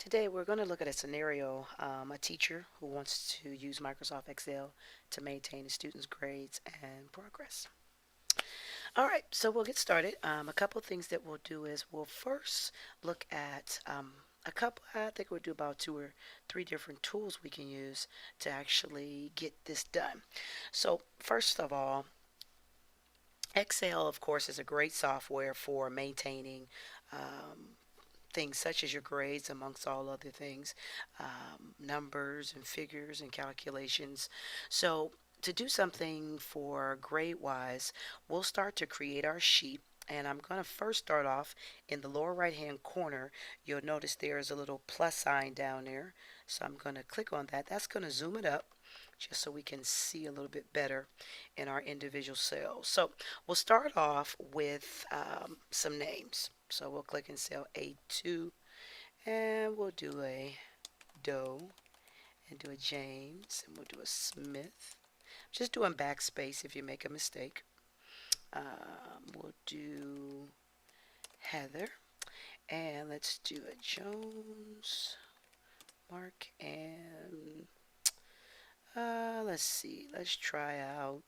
Today we're going to look at a scenario, a teacher who wants to use Microsoft Excel to maintain a student's grades and progress. All right, so we'll get started. A couple of things that we'll do is we'll first look at I think we'll do about two or three different tools we can use to actually get this done. So first of all, Excel, of course, is a great software for maintaining things such as your grades, amongst all other things, numbers and figures and calculations. So, to do something for grade wise, we'll start to create our sheet. And I'm going to first start off in the lower right hand corner. You'll notice there's a little plus sign down there. So I'm going to click on that. That's going to zoom it up just so we can see a little bit better in our individual cells. So we'll start off with some names. So we'll click in cell A2 and we'll do a Doe and do a James and we'll do a Smith. Just doing backspace if you make a mistake. We'll do Heather and let's do a Jones, Mark, and let's see. Let's try out.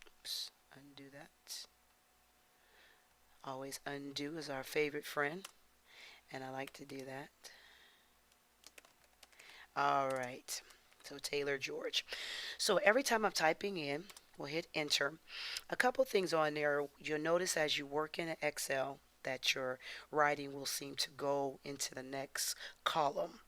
Oops, undo that. Always undo is our favorite friend, and I like to do that. All right. So Taylor George. So every time I'm typing in, we'll hit enter. A couple things on there. You'll notice as you work in Excel that your writing will seem to go into the next column.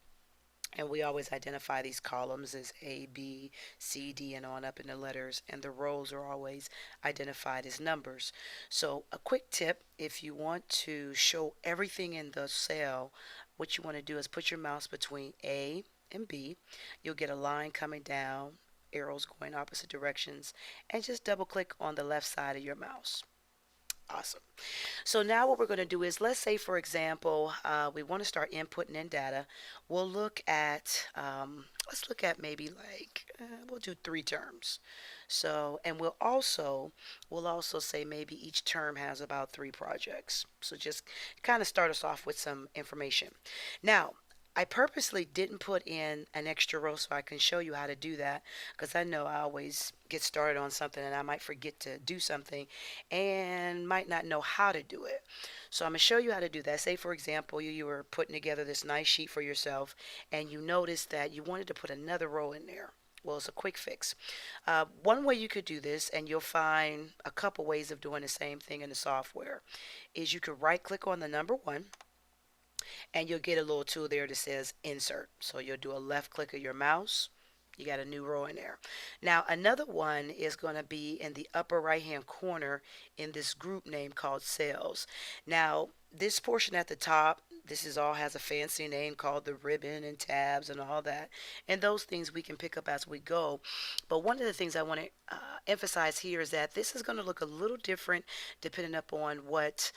And we always identify these columns as A, B, C, D, and on up in the letters. And the rows are always identified as numbers. So a quick tip, if you want to show everything in the cell, what you want to do is put your mouse between A and B. You'll get a line coming down, arrows going opposite directions, and just double click on the left side of your mouse. Awesome. So now what we're going to do is, let's say, for example, we want to start inputting in data. We'll look at, let's look at maybe like, we'll do 3 terms. So, and we'll also say maybe each term has about 3 projects. So just kind of start us off with some information. Now, I purposely didn't put in an extra row so I can show you how to do that, because I know I always get started on something and I might forget to do something and might not know how to do it. So I'm going to show you how to do that. Say, for example, you were putting together this nice sheet for yourself and you noticed that you wanted to put another row in there. Well, it's a quick fix. One way you could do this, and you'll find a couple ways of doing the same thing in the software, is you could right click on the number 1 and you'll get a little tool there that says insert. So you'll do a left click of your mouse. You got a new row in there. Now another one is going to be in the upper right hand corner in this group name called cells. Now this portion at the top, this is all has a fancy name called the ribbon and tabs and all that. And those things we can pick up as we go. But one of the things I want to emphasize here is that this is going to look a little different depending upon what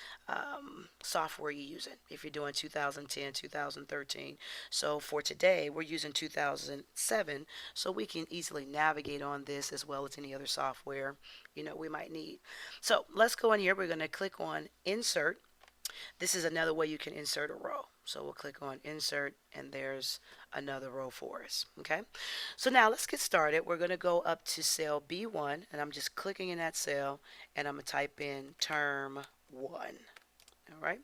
software you're using. If you're doing 2010, 2013. So for today, we're using 2007, so we can easily navigate on this as well as any other software we might need. So let's go in here. We're going to click on insert. This is another way you can insert a row. So we'll click on insert and there's another row for us. Okay. So now let's get started. We're going to go up to cell B1 and I'm just clicking in that cell and I'm going to type in term 1. All right.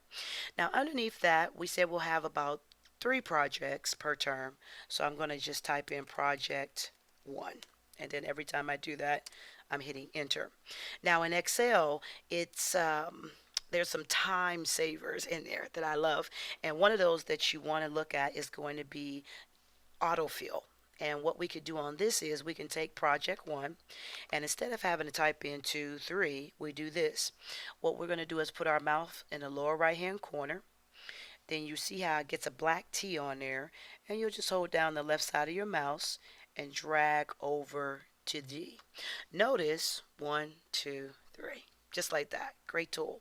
Now underneath that, we said we'll have about 3 projects per term. So I'm going to just type in project 1. And then every time I do that, I'm hitting enter. Now in Excel, it's there's some time savers in there that I love. And one of those that you want to look at is going to be autofill. And what we could do on this is we can take project 1 and instead of having to type in 2, 3, we do this. What we're going to do is put our mouse in the lower right hand corner. Then you see how it gets a black T on there, and you'll just hold down the left side of your mouse and drag over to D. Notice 1, 2, 3. Just like that. Great tool.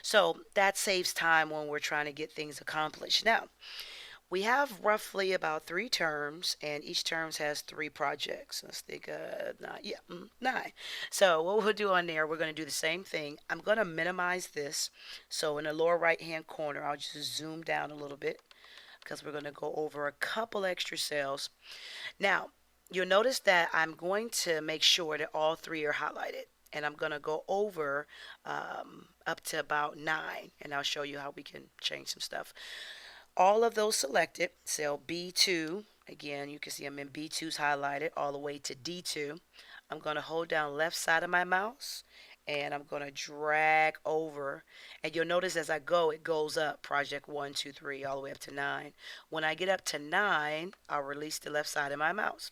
So that saves time when we're trying to get things accomplished. Now, We have roughly about 3 terms, and each term has 3 projects. Let's think, nine, yeah, 9. So what we'll do on there, we're going to do the same thing. I'm going to minimize this. So in the lower right hand corner, I'll just zoom down a little bit because we're going to go over a couple extra cells. Now, you'll notice that I'm going to make sure that all 3 are highlighted. And I'm going to go over up to about 9, and I'll show you how we can change some stuff. All of those selected, cell B2, again, you can see I'm in B2's highlighted all the way to D2. I'm going to hold down left side of my mouse and I'm going to drag over. And you'll notice as I go, it goes up project 1, 2, 3, all the way up to 9. When I get up to 9, I'll release the left side of my mouse.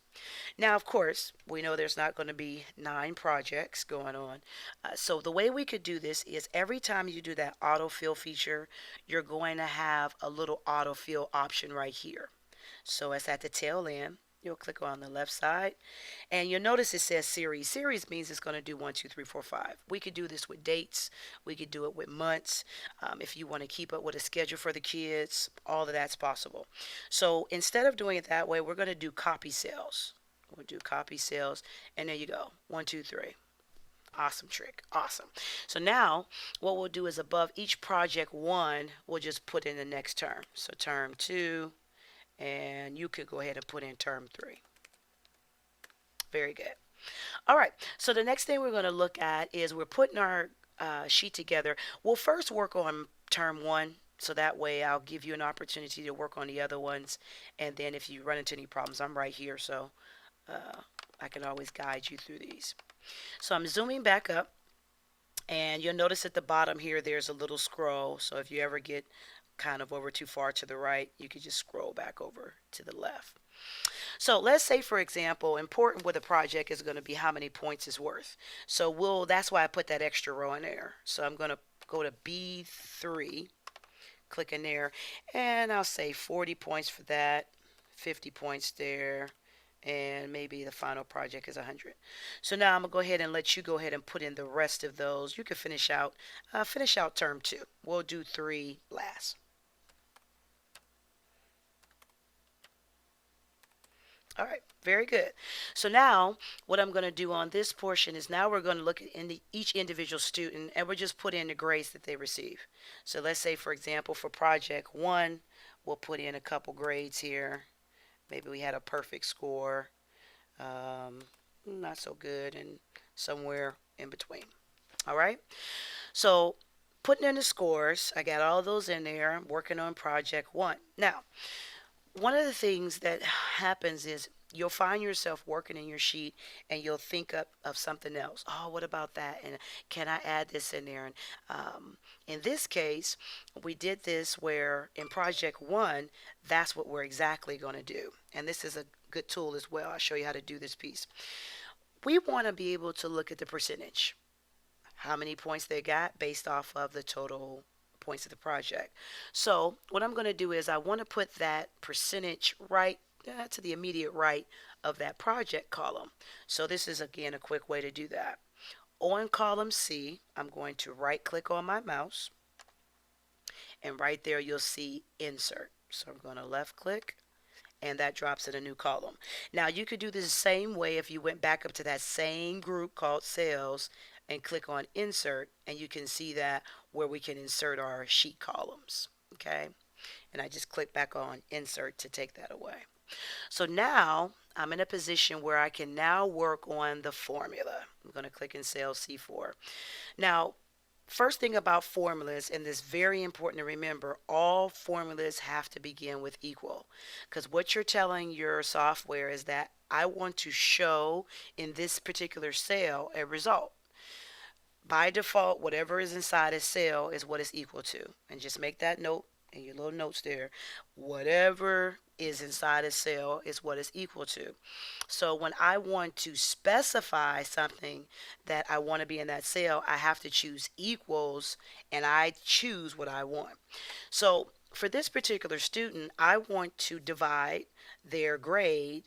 Now, of course, we know there's not going to be 9 projects going on. So the way we could do this is every time you do that autofill feature, you're going to have a little autofill option right here. So it's at the tail end. You'll click on the left side and you'll notice it says series. Series means it's going to do 1, 2, 3, 4, 5. We could do this with dates. We could do it with months. If you want to keep up with a schedule for the kids, all of that's possible. So instead of doing it that way, we're going to do copy cells. We'll do copy cells, and there you go. 1, 2, 3. Awesome trick. Awesome. So now what we'll do is above each project 1, we'll just put in the next term. So term 2, and you could go ahead and put in term 3. Very good. All right. So the next thing we're going to look at is we're putting our sheet together. We'll first work on term 1. So that way I'll give you an opportunity to work on the other ones. And then if you run into any problems, I'm right here. So I can always guide you through these. So I'm zooming back up, and you'll notice at the bottom here there's a little scroll. So if you ever get kind of over too far to the right, you can just scroll back over to the left. So let's say, for example, important with a project is going to be how many points it's worth. So that's why I put that extra row in there. So I'm going to go to B3, click in there, and I'll say 40 points for that, 50 points there, and maybe the final project is 100. So now I'm gonna go ahead and let you go ahead and put in the rest of those. You can finish out term 2. We'll do 3 last. All right, very good. So now what I'm going to do on this portion is now we're going to look at each individual student, and we'll just put in the grades that they receive. So let's say, for example, for project 1, we'll put in a couple grades here. Maybe we had a perfect score, not so good, and somewhere in between. All right. So putting in the scores, I got all those in there. I'm working on project 1. Now, one of the things that happens is you'll find yourself working in your sheet and you'll think of something else. Oh, what about that? And can I add this in there? And in this case, we did this where in project 1, that's what we're exactly going to do. And this is a good tool as well. I'll show you how to do this piece. We want to be able to look at the percentage, how many points they got based off of the total points of the project. So what I'm going to do is I want to put that percentage right to the immediate right of that project column. So this is again a quick way to do that. On column C, I'm going to right click on my mouse, and right there you'll see insert. So I'm going to left click, and that drops in a new column. Now you could do this the same way if you went back up to that same group called sales and click on insert, and you can see that where we can insert our sheet columns. Okay, and I just click back on insert to take that away. So now I'm in a position where I can now work on the formula. I'm going to click in cell C4. Now, first thing about formulas, and this is very important to remember, all formulas have to begin with equal, because what you're telling your software is that I want to show in this particular cell a result. By default, whatever is inside a cell is what it's equal to. And just make that note in your little notes there. Whatever is inside a cell is what it's equal to. So when I want to specify something that I want to be in that cell, I have to choose equals, and I choose what I want. So for this particular student, I want to divide their grade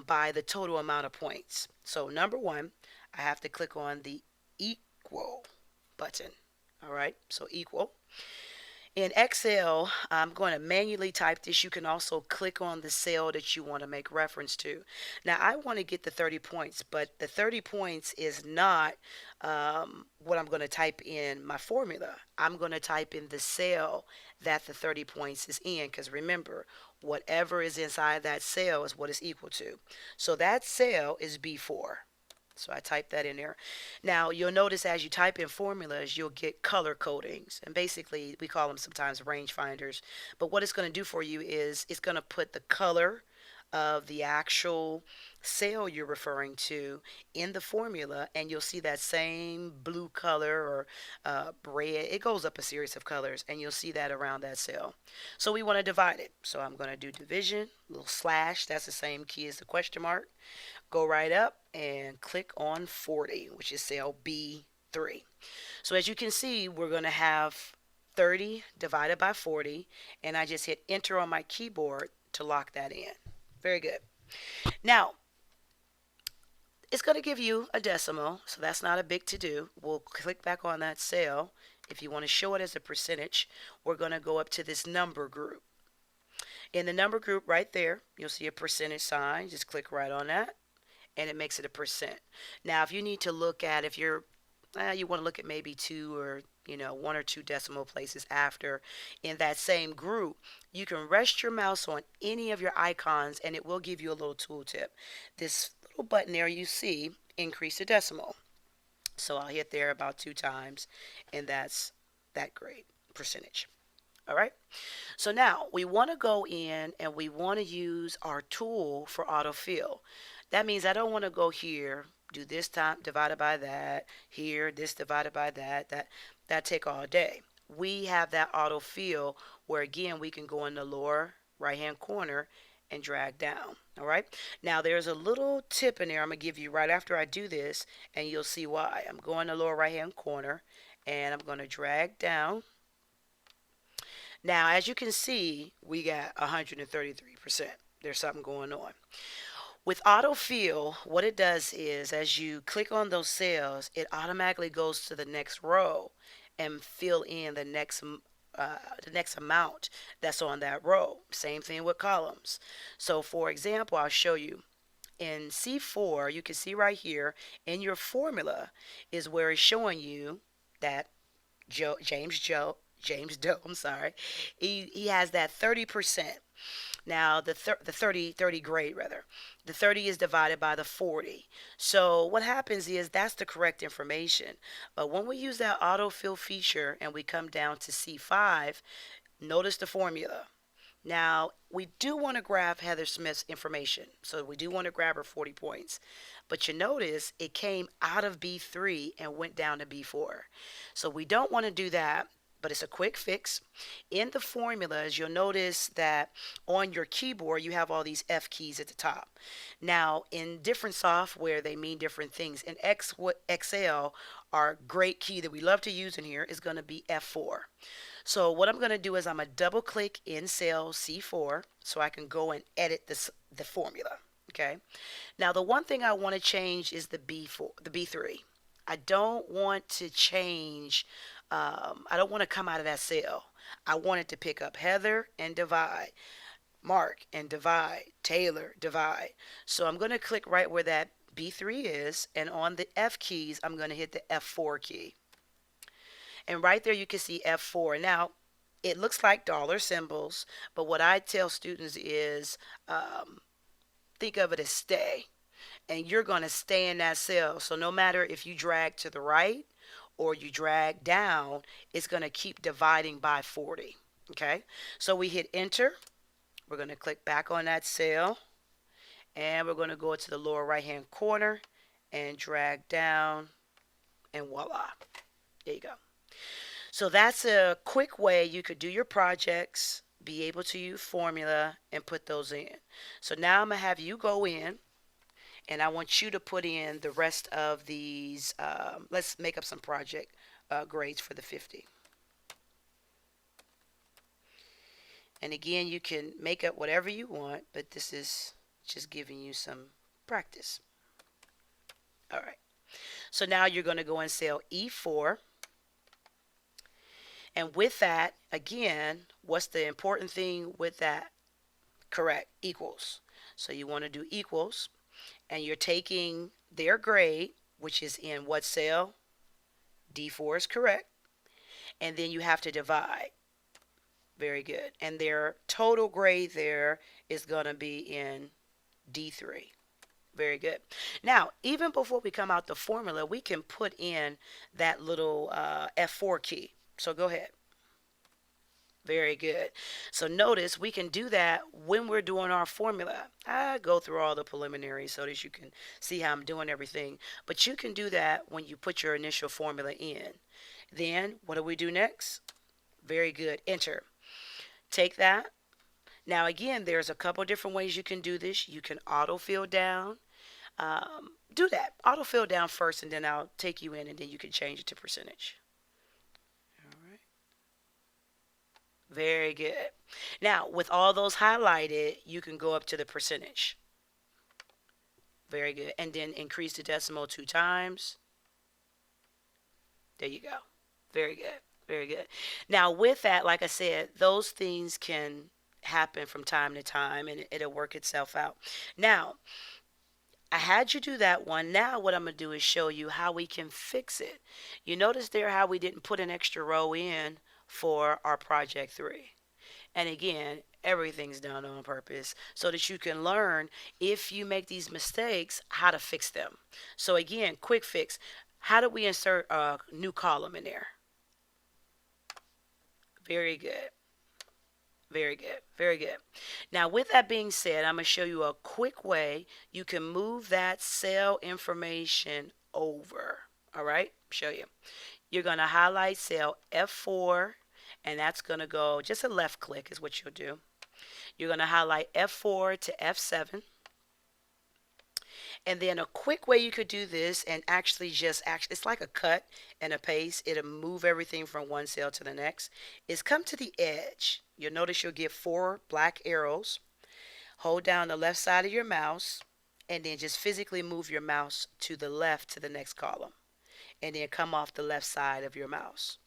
by the total amount of points. So number 1, I have to click on the equal button. All right, so equal. In Excel, I'm going to manually type this. You can also click on the cell that you want to make reference to. Now, I want to get the 30 points, but the 30 points is not what I'm going to type in my formula. I'm going to type in the cell that the 30 points is in, because remember, whatever is inside that cell is what it's equal to. So that cell is B4. So I type that in there. Now you'll notice as you type in formulas, you'll get color codings. And basically, we call them sometimes range finders. But what it's going to do for you is it's going to put the color of the actual cell you're referring to in the formula, and you'll see that same blue color or red. It goes up a series of colors, and you'll see that around that cell. So we want to divide it. So I'm going to do division, little slash. That's the same key as the question mark. Go right up and click on 40, which is cell B3. So as you can see, we're going to have 30 divided by 40, and I just hit enter on my keyboard to lock that in. Very good. Now, it's going to give you a decimal, so that's not a big to do. We'll click back on that cell. If you want to show it as a percentage, we're going to go up to this number group. In the number group right there, you'll see a percentage sign. Just click right on that, and it makes it a percent. Now, if you need to look at, if you want to look at maybe two or one or two decimal places after in that same group, you can rest your mouse on any of your icons and it will give you a little tooltip. This little button there you see, increase the decimal. So I'll hit there about 2 times, and that's that grade percentage. All right. So now we want to go in and we want to use our tool for autofill. That means I don't want to go here, do this time divided by that, here, this divided by that. That take all day. We have that autofill where again we can go in the lower right hand corner and drag down. All right. Now there's a little tip in there I'm going to give you right after I do this, and you'll see why. I'm going to the lower right hand corner and I'm going to drag down. Now, as you can see, we got 133%. There's something going on. With autofill, what it does is as you click on those cells, it automatically goes to the next row and fill in the next amount that's on that row. Same thing with columns. So for example, I'll show you. In C4, you can see right here in your formula is where it's showing you that James Doe, I'm sorry, he has that 30%. Now the 30 grade rather. The 30 is divided by the 40. So what happens is that's the correct information. But when we use that autofill feature and we come down to C5, notice the formula. Now, we do want to grab Heather Smith's information. So we do want to grab her 40 points. But you notice it came out of B3 and went down to B4. So we don't want to do that, but it's a quick fix. In the formulas, you'll notice that on your keyboard, you have all these F keys at the top. Now, in different software, they mean different things. In Excel, our great key that we love to use in here is going to be F4. So what I'm going to do is I'm going to double click in cell C4 so I can go and edit the formula. Okay. Now the one thing I want to change is the B3. I don't want to change. I don't want to come out of that cell. I want it to pick up Heather and divide, Mark and divide, Taylor, divide. So I'm going to click right where that B3 is, and on the F keys, I'm going to hit the F4 key. And right there you can see F4. Now, it looks like dollar symbols, but what I tell students is think of it as stay. And you're going to stay in that cell. So no matter if you drag to the right or you drag down, it's going to keep dividing by 40. Okay, so we hit enter. We're going to click back on that cell. And we're going to go to the lower right hand corner and drag down. And voila. There you go. So that's a quick way you could do your projects, be able to use formula, and put those in. So now I'm going to have you go in, and I want you to put in the rest of these. Let's make up some project grades for the 50. And again, you can make up whatever you want, but this is just giving you some practice. All right. So now you're going to go in cell E4. And with that, again, what's the important thing with that? Correct, equals. So you want to do equals, and you're taking their grade, which is in what cell? D4 is correct. And then you have to divide. Very good. And their total grade there is going to be in D3. Very good. Now, even before we come out the formula, we can put in that little F4 key. So go ahead. Very good. So notice we can do that when we're doing our formula. I go through all the preliminaries so that you can see how I'm doing everything. But you can do that when you put your initial formula in. Then what do we do next? Very good. Enter. Take that. Now again, there's a couple different ways you can do this. You can autofill down. Do that. Autofill down first, and then I'll take you in, and then you can change it to percentage. All right. Very good. Now, with all those highlighted, you can go up to the percentage. Very good. And then increase the decimal 2 times. There you go. Very good. Very good. Now, with that, like I said, those things can happen from time to time, and it'll work itself out. Now, I had you do that one. Now what I'm going to do is show you how we can fix it. You notice there how we didn't put an extra row in for our project 3. And again, everything's done on purpose so that you can learn, if you make these mistakes, how to fix them. So again, quick fix. How do we insert a new column in there? Very good. Very good. Very good. Now, with that being said, I'm going to show you a quick way you can move that cell information over. All right? Show you. You're going to highlight cell F4, and that's going to go, just a left click is what you'll do. You're going to highlight F4 to F7. And then a quick way you could do this and actually it's like a cut and a paste. It'll move everything from one cell to the next. Is come to the edge. You'll notice you'll get 4 black arrows. Hold down the left side of your mouse and then just physically move your mouse to the left to the next column. And then come off the left side of your mouse.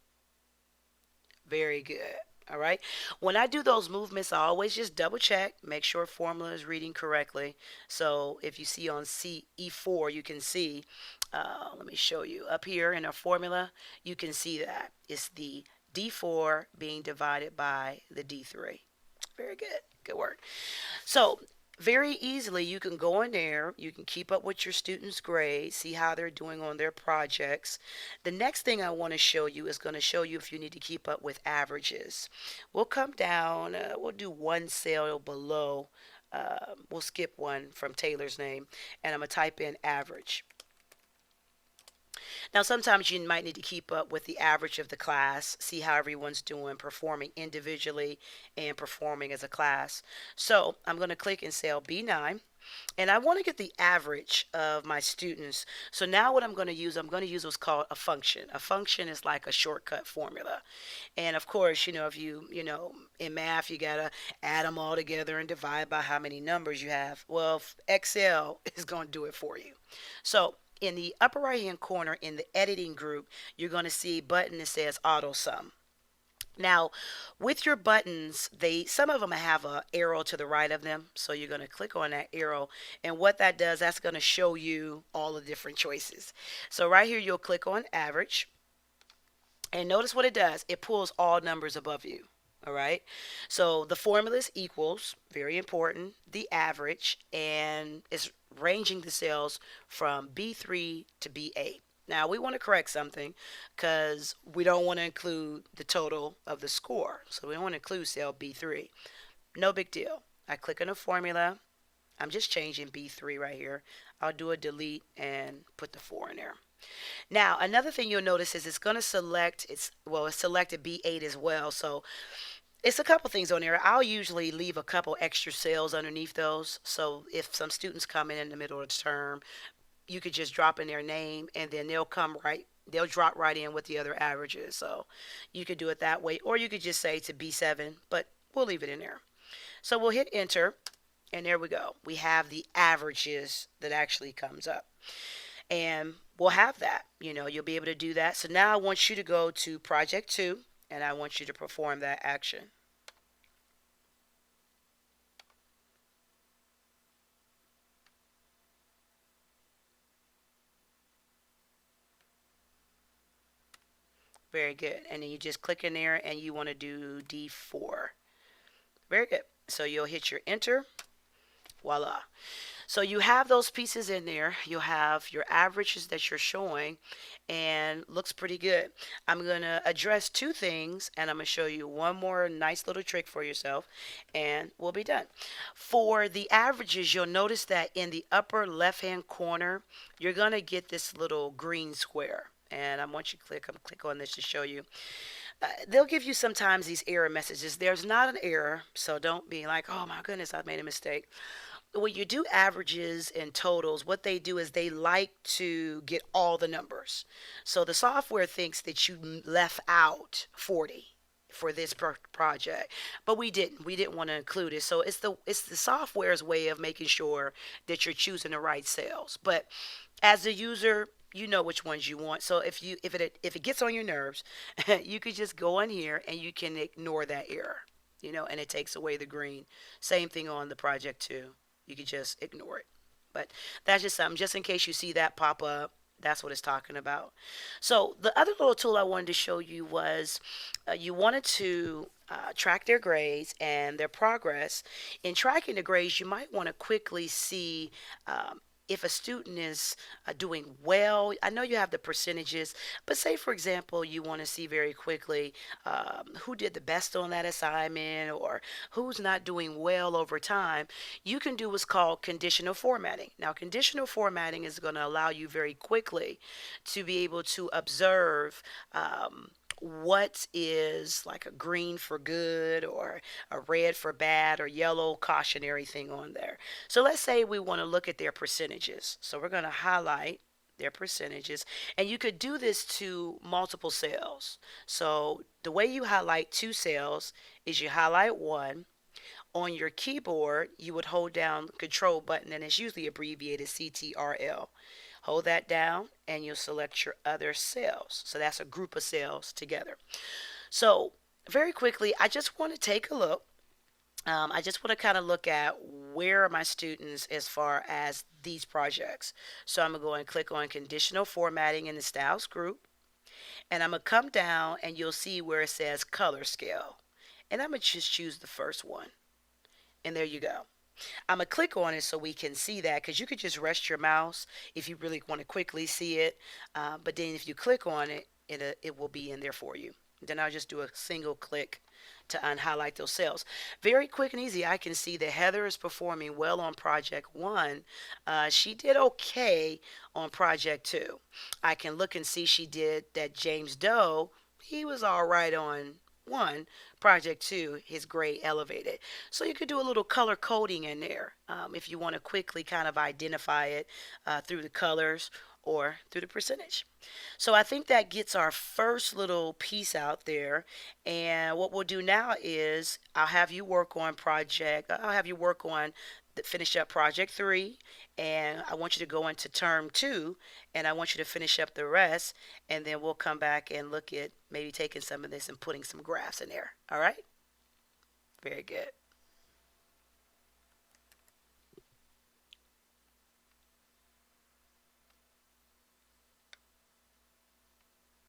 Very good. All right. When I do those movements, I always just double check, make sure formula is reading correctly. So if you see on E4, you can see, let me show you up here in our formula, you can see that it's the D4 being divided by the D3. Very good. Good work. So very easily you can go in there, you can keep up with your students' grades, see how they're doing on their projects. The next thing I want to show you is going to show you if you need to keep up with averages. We'll come down, we'll do one cell below, we'll skip one from Taylor's name, and I'm going to type in average. Now, sometimes you might need to keep up with the average of the class, see how everyone's doing, performing individually and performing as a class. So I'm going to click in cell B9, and I want to get the average of my students. So now what I'm going to use what's called a function. A function is like a shortcut formula. And of course, if you in math, you got to add them all together and divide by how many numbers you have. Well, Excel is going to do it for you. So in the upper right hand corner in the editing group, you're going to see a button that says auto sum. Now, with your buttons, some of them have an arrow to the right of them. So you're going to click on that arrow. And what that does, that's going to show you all the different choices. So right here, you'll click on average. And notice what it does. It pulls all numbers above you. All right. So the formula is equals, very important, the average, and it's ranging the cells from B3 to B8. Now we want to correct something because we don't want to include the total of the score. So we want to include cell B3. No big deal. I click on the formula. I'm just changing B3 right here. I'll do a delete and put the 4 in there. Now, another thing you'll notice is it's going to select, it's selected B8 as well. So it's a couple things on there. I'll usually leave a couple extra cells underneath those. So if some students come in the middle of the term, you could just drop in their name and then they'll drop right in with the other averages. So you could do it that way, or you could just say to B7, but we'll leave it in there. So we'll hit enter, and there we go. We have the averages that actually comes up. And we'll have that, you'll be able to do that. So now I want you to go to project 2. And I want you to perform that action. Very good. And then you just click in there and you want to do D4. Very good. So you'll hit your enter. Voila. So you have those pieces in there. You'll have your averages that you're showing and looks pretty good. I'm going to address two things and I'm going to show you one more nice little trick for yourself and we'll be done. For the averages, you'll notice that in the upper left-hand corner, you're going to get this little green square. And I want you to click on this to show you. They'll give you sometimes these error messages. There's not an error, so don't be like, oh my goodness, I made a mistake. When you do averages and totals, what they do is they like to get all the numbers. So the software thinks that you left out 40 for this project, but we didn't. We didn't want to include it. So it's the software's way of making sure that you're choosing the right cells. But as a user, you know which ones you want. So if it gets on your nerves, you could just go in here and you can ignore that error, and it takes away the green. Same thing on the project too. You could just ignore it. But that's just something, just in case you see that pop up. That's what it's talking about. So the other little tool I wanted to show you was you wanted to track their grades and their progress. In tracking the grades, you might want to quickly see if a student is doing well. I know you have the percentages, but say, for example, you want to see very quickly who did the best on that assignment or who's not doing well over time. You can do what's called conditional formatting. Now, conditional formatting is going to allow you very quickly to be able to observe what is like a green for good or a red for bad or yellow cautionary thing on there. So let's say we want to look at their percentages. So we're going to highlight their percentages, and you could do this to multiple cells. So the way you highlight two cells is you highlight one. On your keyboard, you would hold down the control button, and it's usually abbreviated CTRL. Hold that down and you'll select your other cells. So that's a group of cells together. So very quickly, I just want to take a look. I just want to kind of look at where are my students as far as these projects. So I'm going to go and click on conditional formatting in the styles group. And I'm going to come down and you'll see where it says color scale. And I'm going to just choose the first one. And there you go. I'm going to click on it so we can see that, because you could just rest your mouse if you really want to quickly see it. But then if you click on it, it will be in there for you. Then I'll just do a single click to unhighlight those cells. Very quick and easy. I can see that Heather is performing well on project 1. She did okay on project 2. I can look and see she did that. James Doe, he was all right on 1. Project 2, his grade elevated. So you could do a little color coding in there if you want to quickly kind of identify it through the colors or through the percentage. So I think that gets our first little piece out there. And what we'll do now is I'll have you work on finish up project 3, and I want you to go into term 2, and I want you to finish up the rest, and then we'll come back and look at maybe taking some of this and putting some graphs in there. All right? Very good.